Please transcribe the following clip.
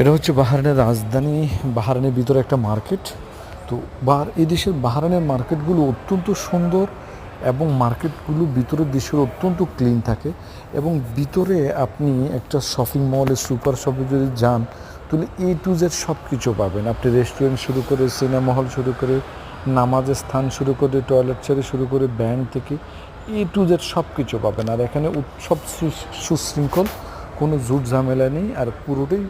এটা হচ্ছে বাহরাইনের রাজধানী, বাহরাইনের ভিতরে একটা মার্কেট। তো এই দেশের বাহরাইনের মার্কেটগুলো অত্যন্ত সুন্দর এবং মার্কেটগুলো ভিতরের দৃশ্য অত্যন্ত ক্লিন থাকে। এবং ভিতরে আপনি একটা শপিং মলে, সুপার শপে যদি যান তাহলে A to Z সব কিছু পাবেন। আপনি রেস্টুরেন্ট শুরু করে, সিনেমা হল শুরু করে, নামাজের স্থান শুরু করে, টয়লেট ছেড়ে শুরু করে, ব্যাংক থেকে A to Z সব কিছু পাবেন। আর এখানে সব সুশৃঙ্খল, কোনো জুট ঝামেলা নেই, আর পুরোটাই